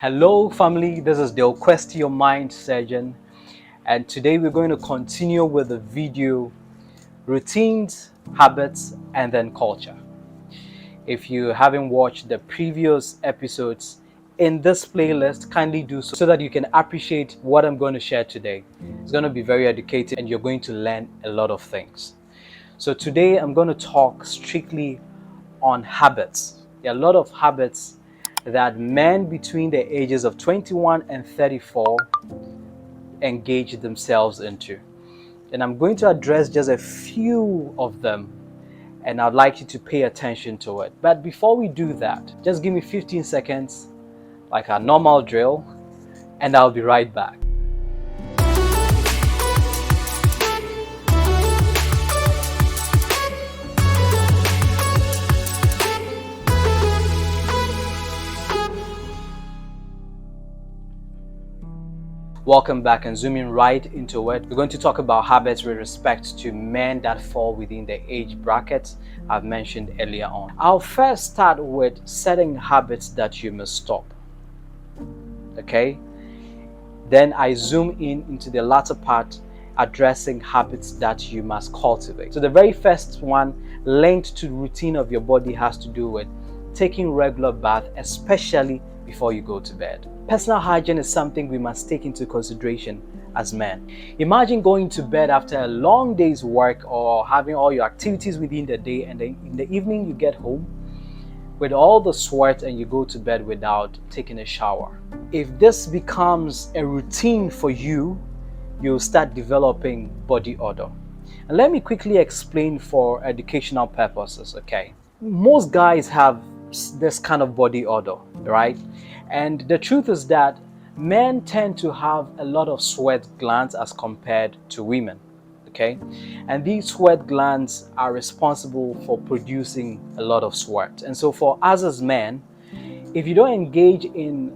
Hello family, this is the Quist, your MindSurgeon, and today we're going to continue with the video routines, habits, and then culture. If you haven't watched the previous episodes in this playlist, kindly do so that you can appreciate what I'm going to share today. It's going to be very educative and you're going to learn a lot of things. So today I'm going to talk strictly on habits. There are a lot of habits that men between the ages of 21 and 34 engage themselves into. And I'm going to address just a few of them, and I'd like you to pay attention to it. But before we do that, just give me 15 seconds, like a normal drill, and I'll be right back. Welcome back, and zooming right into it. We're going to talk about habits with respect to men that fall within the age brackets I've mentioned earlier on. I'll first start with setting habits that you must stop. Okay? Then I zoom into the latter part, addressing habits that you must cultivate. So the very first one, linked to the routine of your body, has to do with taking regular bath, especially before you go to bed. Personal hygiene is something we must take into consideration as men. Imagine going to bed after a long day's work or having all your activities within the day, and then in the evening you get home with all the sweat and you go to bed without taking a shower. If this becomes a routine for you, you'll start developing body odor. And let me quickly explain for educational purposes, okay? Most guys have this kind of body odor, right? And the truth is that men tend to have a lot of sweat glands as compared to women, okay? And these sweat glands are responsible for producing a lot of sweat. And so for us as men, if you don't engage in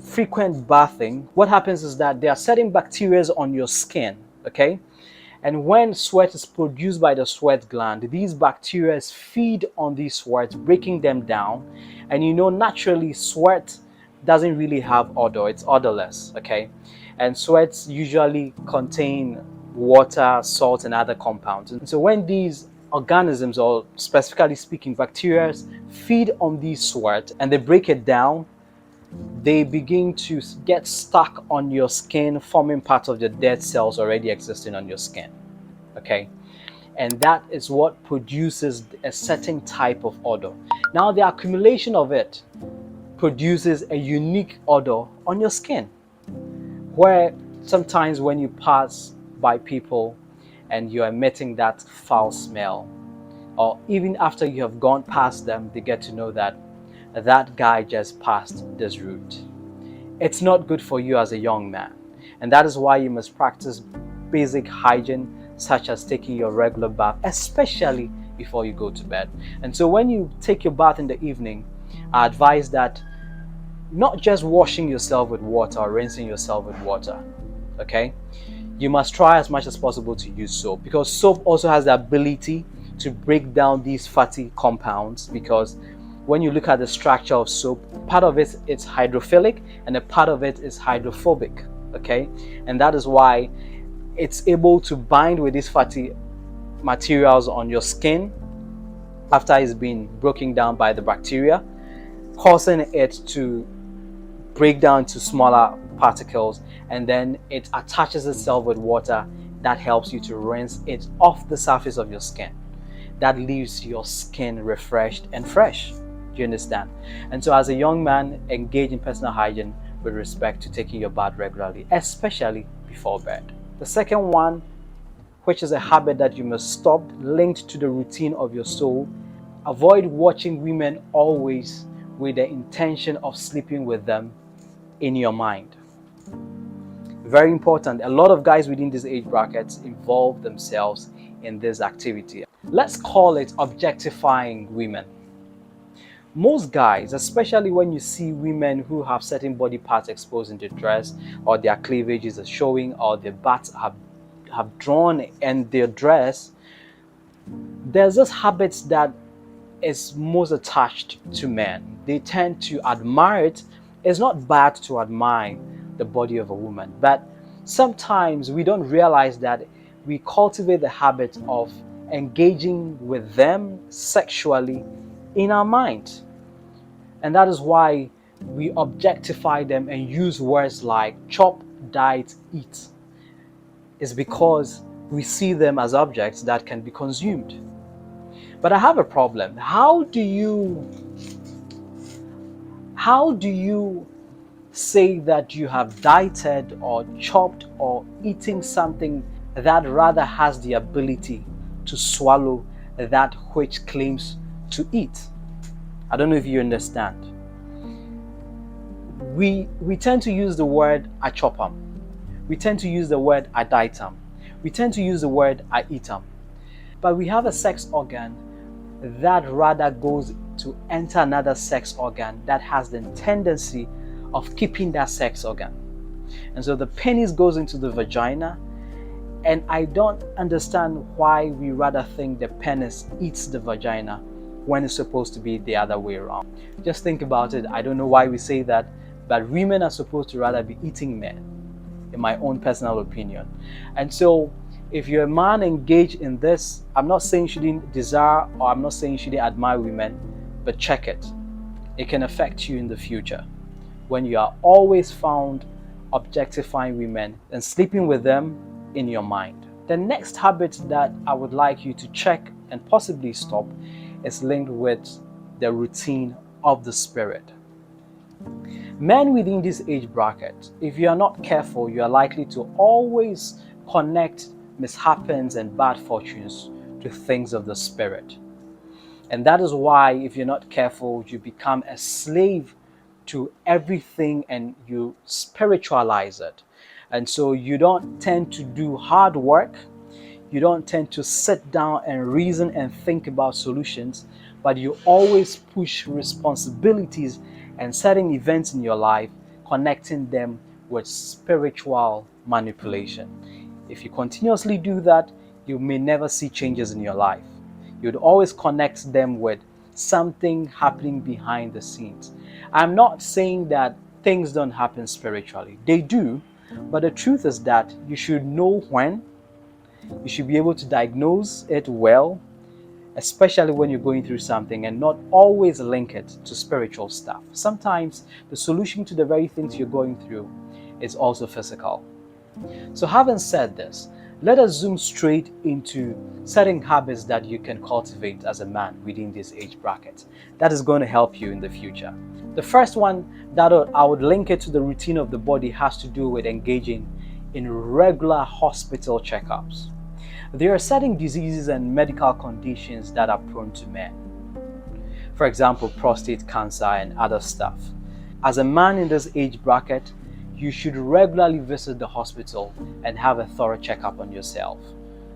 frequent bathing, what happens is that there are certain bacteria on your skin, okay? And when sweat is produced by the sweat gland, these bacteria feed on these sweats, breaking them down. And naturally, sweat doesn't really have odor, it's odorless, okay? And sweats usually contain water, salt, and other compounds. And so when these organisms, or specifically speaking, bacteria, feed on these sweat and they break it down, they begin to get stuck on your skin, forming part of the dead cells already existing on your skin, okay? And that is what produces a certain type of odor. Now, the accumulation of it produces a unique odor on your skin, where sometimes when you pass by people and you're emitting that foul smell, or even after you have gone past them, they get to know that that guy just passed this route. It's not good for you as a young man. And that is why you must practice basic hygiene, such as taking your regular bath, especially before you go to bed. And so when you take your bath in the evening, I advise that not just washing yourself with water or rinsing yourself with water, okay? You must try as much as possible to use soap, because soap also has the ability to break down these fatty compounds. Because when you look at the structure of soap, part of it is hydrophilic and a part of it is hydrophobic, okay? And that is why it's able to bind with these fatty materials on your skin after it's been broken down by the bacteria, causing it to break down to smaller particles, and then it attaches itself with water that helps you to rinse it off the surface of your skin. That leaves your skin refreshed and fresh. Do you understand? And so as a young man, engage in personal hygiene with respect to taking your bath regularly, especially before bed. The second one, which is a habit that you must stop, linked to the routine of your soul, avoid watching women always with the intention of sleeping with them in your mind. Very important. A lot of guys within these age brackets involve themselves in this activity. Let's call it objectifying women. Most guys, especially when you see women who have certain body parts exposed in the dress, or their cleavages are showing, or their butts have drawn in their dress, there's this habit that is most attached to men. They tend to admire it It's not bad to admire the body of a woman, but sometimes we don't realize that we cultivate the habit of engaging with them sexually in our mind. And that is why we objectify them and use words like chop, diet, eat. It's because we see them as objects that can be consumed. But I have a problem. How do you say that you have dieted or chopped or eating something that rather has the ability to swallow that which claims to eat? I don't know if you understand. We tend to use the word I chop 'em. We tend to use the word I diet 'em. We tend to use the word I eat 'em. But we have a sex organ that rather goes to enter another sex organ that has the tendency of keeping that sex organ. And so the penis goes into the vagina, and I don't understand why we rather think the penis eats the vagina when it's supposed to be the other way around. Just think about it. I don't know why we say that, but women are supposed to rather be eating men, in my own personal opinion. And so if you're a man engaged in this, I'm not saying you shouldn't desire, or I'm not saying you shouldn't admire women, but check it. It can affect you in the future when you are always found objectifying women and sleeping with them in your mind. The next habit that I would like you to check and possibly stop is linked with the routine of the spirit. Men within this age bracket, if you are not careful, you are likely to always connect mishaps and bad fortunes to things of the spirit. And that is why, if you're not careful, you become a slave to everything and you spiritualize it. And so you don't tend to do hard work. You don't tend to sit down and reason and think about solutions, but you always push responsibilities and certain events in your life, connecting them with spiritual manipulation. If you continuously do that, you may never see changes in your life. You'd always connect them with something happening behind the scenes. I'm not saying that things don't happen spiritually. They do, but the truth is that you should know when. You should be able to diagnose it well, especially when you're going through something, and not always link it to spiritual stuff. Sometimes the solution to the very things you're going through is also physical. So having said this, let us zoom straight into certain habits that you can cultivate as a man within this age bracket. That is going to help you in the future. The first one that I would link it to the routine of the body has to do with engaging in regular hospital checkups. There are certain diseases and medical conditions that are prone to men. For example, prostate cancer and other stuff. As a man in this age bracket, you should regularly visit the hospital and have a thorough checkup on yourself.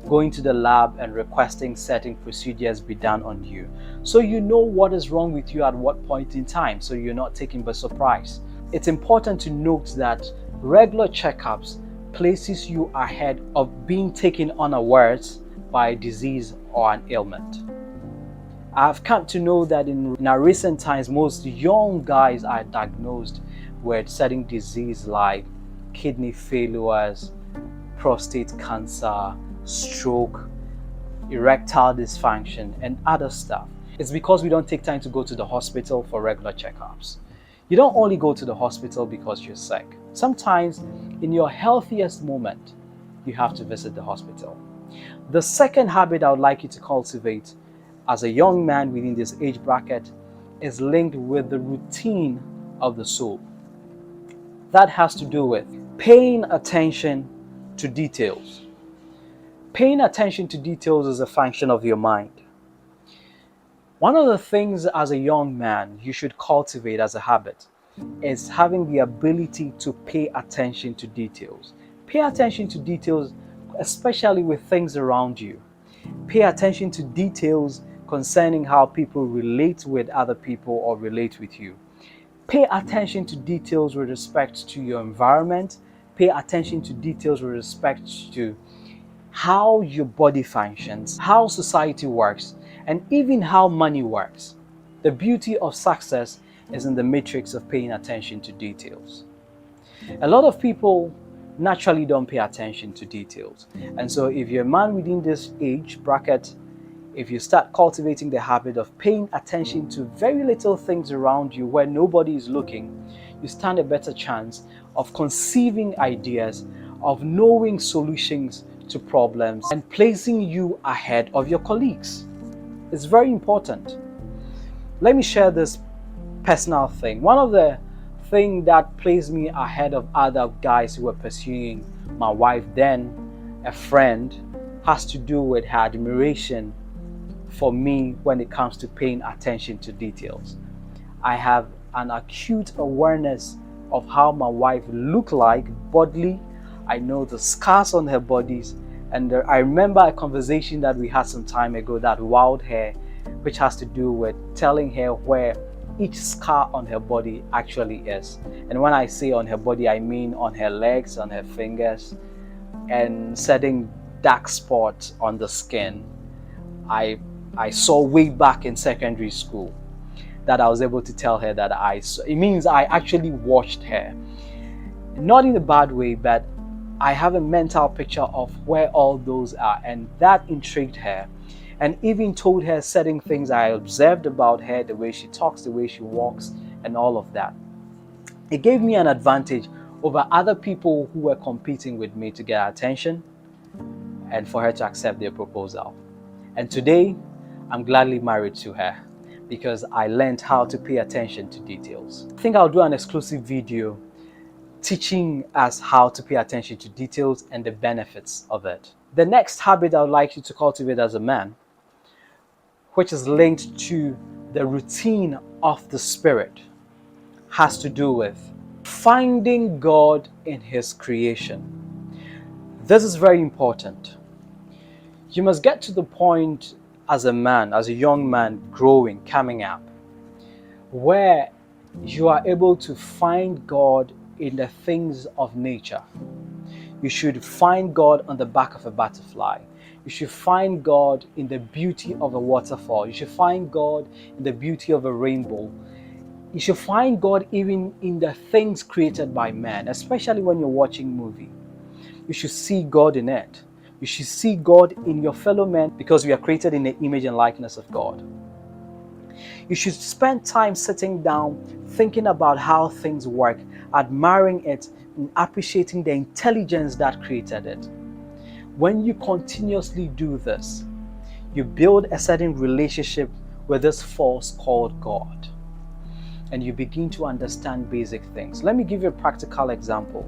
Going to the lab and requesting certain procedures be done on you, so you know what is wrong with you at what point in time, so you're not taken by surprise. It's important to note that regular checkups places you ahead of being taken unawares by a disease or an ailment. I've come to know that in our recent times, most young guys are diagnosed with certain disease like kidney failures, prostate cancer, stroke, erectile dysfunction, and other stuff. It's because we don't take time to go to the hospital for regular checkups. You don't only go to the hospital because you're sick. Sometimes in your healthiest moment, you have to visit the hospital. The second habit I would like you to cultivate as a young man within this age bracket is linked with the routine of the soul. That has to do with paying attention to details. Paying attention to details is a function of your mind. One of the things as a young man you should cultivate as a habit is having the ability to pay attention to details. Pay attention to details, especially with things around you. Pay attention to details concerning how people relate with other people or relate with you. Pay attention to details with respect to your environment. Pay attention to details with respect to how your body functions, how society works, and even how money works. The beauty of success is in the matrix of paying attention to details. A lot of people naturally don't pay attention to details. And so if you're a man within this age bracket, if you start cultivating the habit of paying attention to very little things around you where nobody is looking, you stand a better chance of conceiving ideas, of knowing solutions to problems, and placing you ahead of your colleagues. It's very important. Let me share this personal thing. One of the things that placed me ahead of other guys who were pursuing my wife, then a friend, has to do with her admiration for me when it comes to paying attention to details. I have an acute awareness of how my wife looked like bodily. I know the scars on her bodies, and I remember a conversation that we had some time ago that wowed her, which has to do with telling her where each scar on her body actually is. And when I say on her body, I mean on her legs, on her fingers, and certain dark spots on the skin. I saw way back in secondary school that I was able to tell her that I saw. It means I actually watched her. Not in a bad way, but I have a mental picture of where all those are, and that intrigued her. And even told her certain things I observed about her, the way she talks, the way she walks, and all of that. It gave me an advantage over other people who were competing with me to get her attention and for her to accept their proposal. And today, I'm gladly married to her because I learned how to pay attention to details. I think I'll do an exclusive video teaching us how to pay attention to details and the benefits of it. The next habit I would like you to cultivate as a man, which is linked to the routine of the spirit, has to do with finding God in His creation. This is very important. You must get to the point as a man, as a young man growing, coming up, where you are able to find God in the things of nature. You should find God on the back of a butterfly. You should find God in the beauty of a waterfall. You should find God in the beauty of a rainbow. You should find God even in the things created by man, especially when you're watching movie. You should see God in it. You should see God in your fellow men because we are created in the image and likeness of God. You should spend time sitting down, thinking about how things work, admiring it, and appreciating the intelligence that created it. When you continuously do this, you build a certain relationship with this force called God, and you begin to understand basic things. Let me give you a practical example.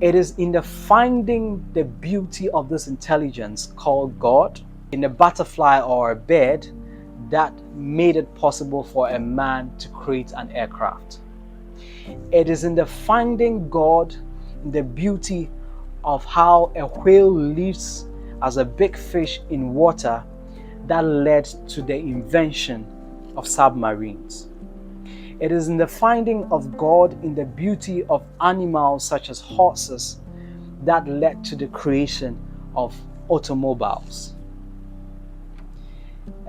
It is in the finding the beauty of this intelligence called God in a butterfly or a bird that made it possible for a man to create an aircraft. It is in the finding God in the beauty of how a whale lives as a big fish in water that led to the invention of submarines. It is in the finding of God in the beauty of animals such as horses that led to the creation of automobiles.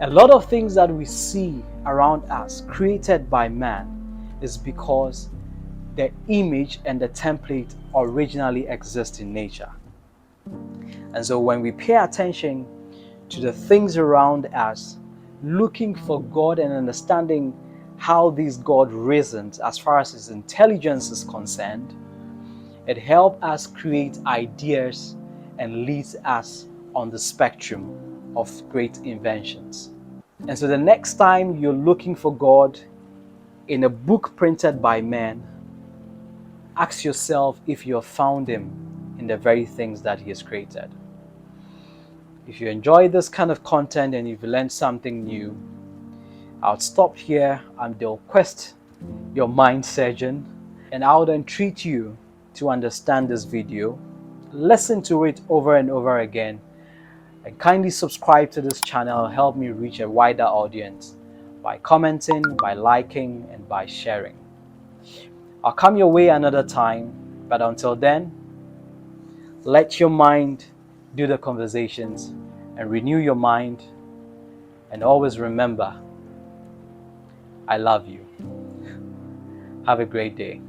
A lot of things that we see around us created by man is because the image and the template originally exist in nature. And so when we pay attention to the things around us, looking for God and understanding how this God reasons as far as His intelligence is concerned, it helps us create ideas and leads us on the spectrum of great inventions. And so the next time you're looking for God in a book printed by man, ask yourself if you have found Him in the very things that He has created. If you enjoy this kind of content and you've learned something new, I'll stop here. I'm Quist, your mind surgeon, and I'll then treat you to understand this video, listen to it over and over again, and kindly subscribe to this channel. Help me reach a wider audience by commenting, by liking, and by sharing. I'll come your way another time, but until then, let your mind do the conversations and renew your mind, and always remember, I love you. Have a great day.